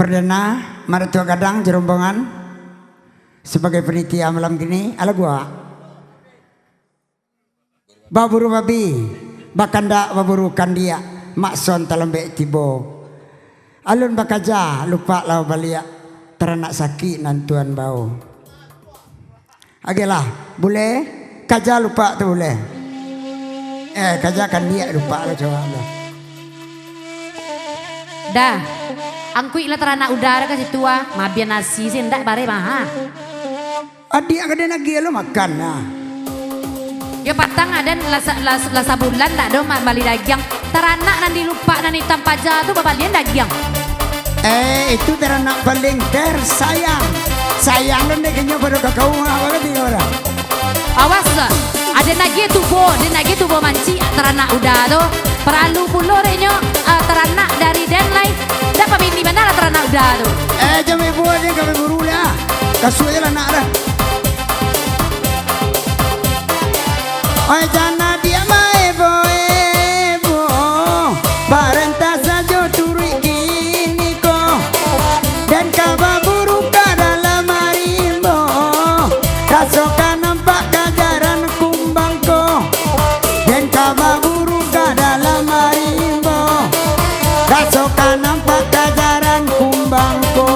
perdana Maratua Gadang Jerombongan sebagai penitia malam gini. Ala gua baburu babi bakanda baburu kandia makson talambe tibo alun bakaja lupa lau balia teranak sakit nantuan bau agelah boleh kaja lupa tu boleh kaja kandia lupa lah coba dah angkui lah terana udara ke situ mabian nasi sih ndak bare mah. Adik ada lagi lo makan nah. Ya patang ada lasa bulan tak do bali dagang terana nanti lupa nanti tanpa aja tu babalian dagang. Itu teranak paling tersayang. Sayang lo neknya baru kau apa di orang. Awas ada lagi tubuh manci terana udah tu. Perlu pulo renyo teranak dari Denlight. Dapat bini mana lah teranak udah tu. Jam ibu aja kami buru lah. Kasuh lah nak dah. Oi jana dia ebo barenta saja turi kini ko dan kaba buruk dalam marimbo rasokan nampak kajaran kumbang ko dan kaba buruk dalam marimbo rasokan nampak kajaran kumbang ko.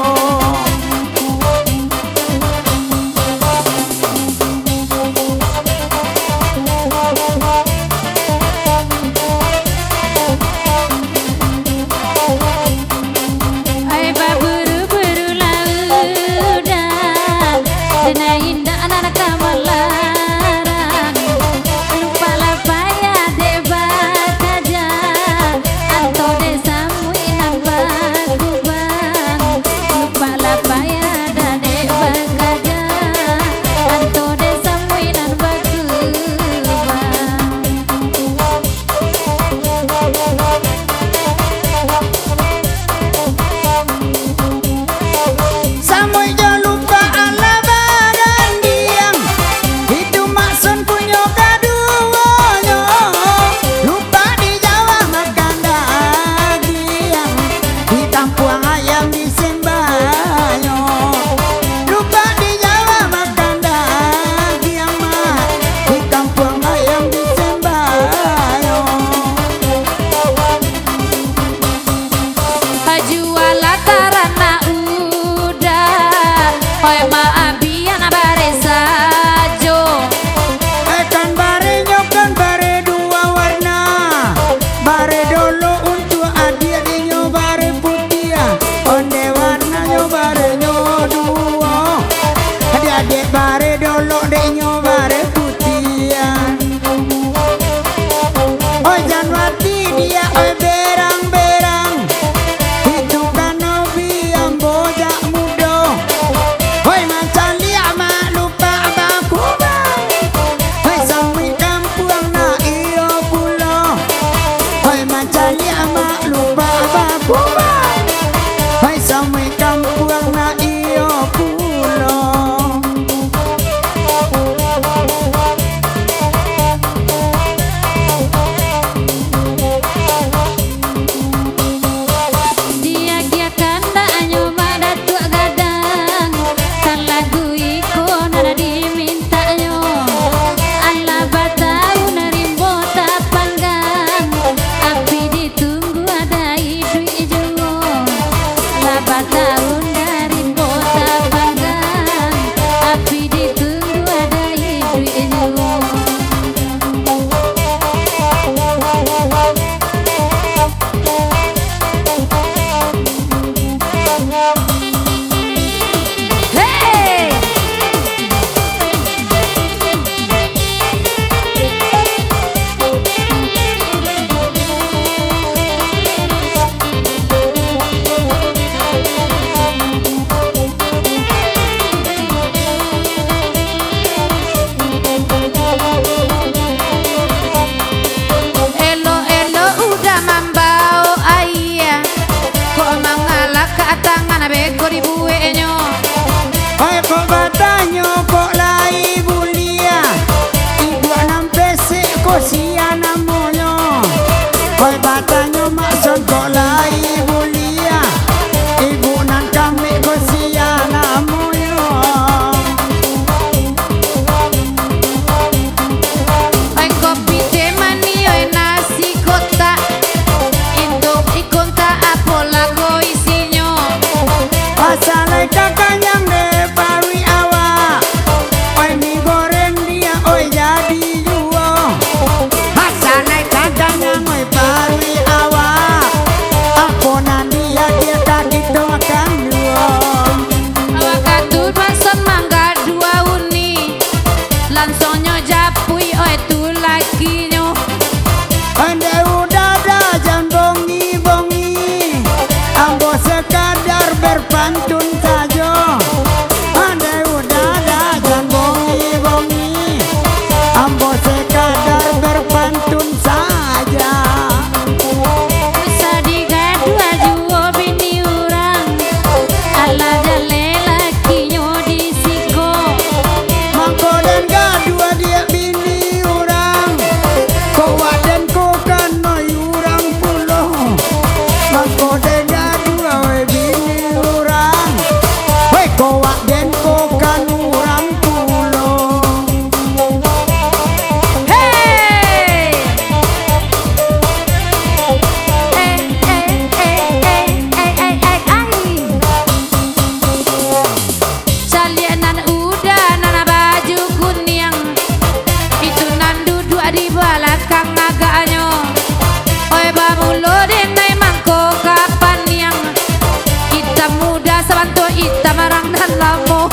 udah sebantu hitam marang dan lamo.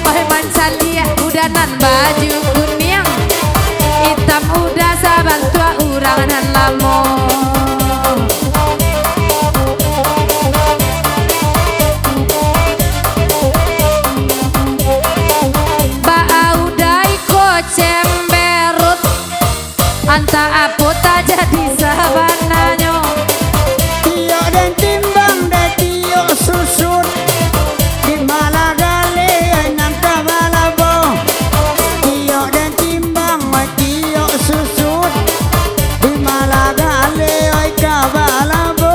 Pahe mancalia udah nan baju kuning. Hitam udah sebantu urang dan lamo. Cemberut anta apot aja di sabananya. Tio dan timbang de tio susut di Malagale nang kabalabo. Tio dan timbang tio susut di Malagale oi kabalabo.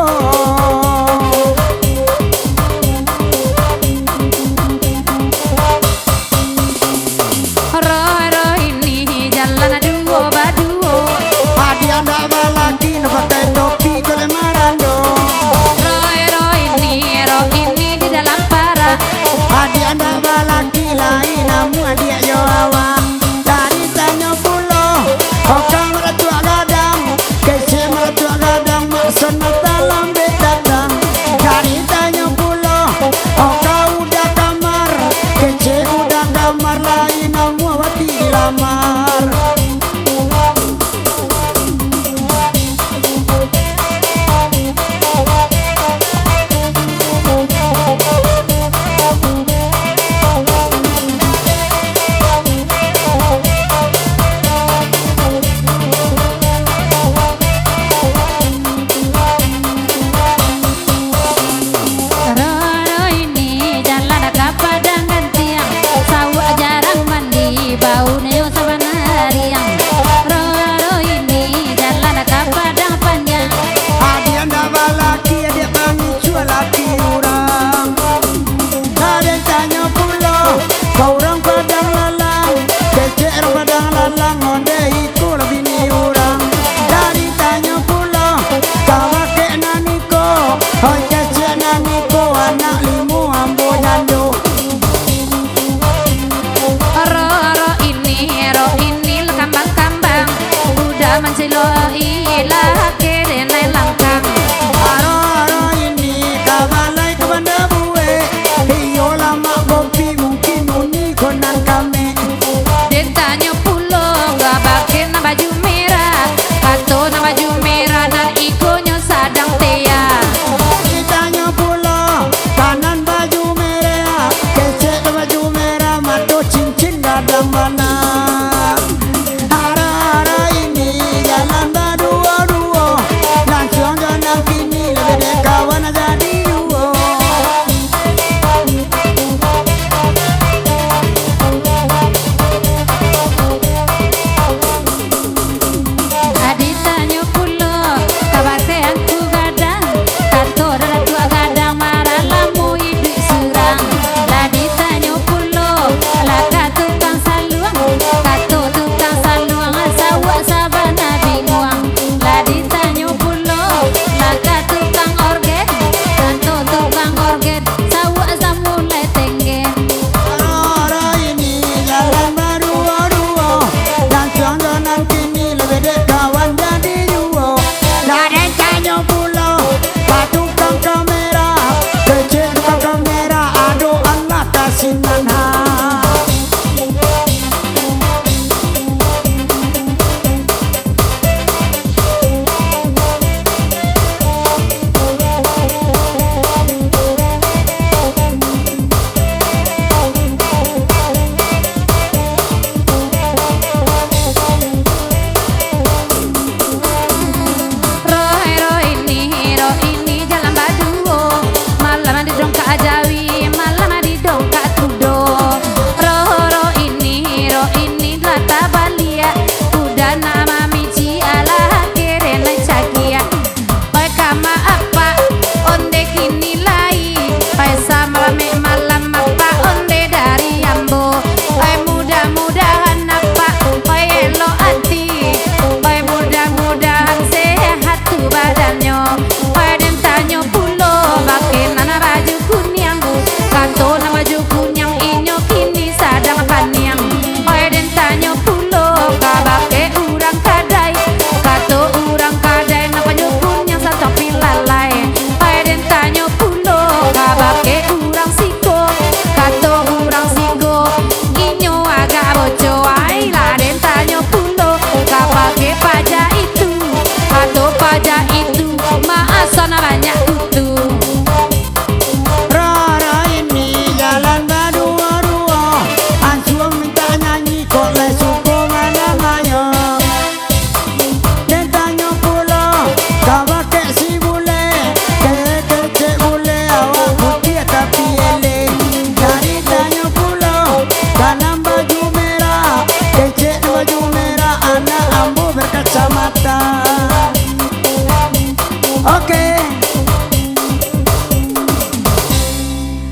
Hoi kece nani ko anak lima.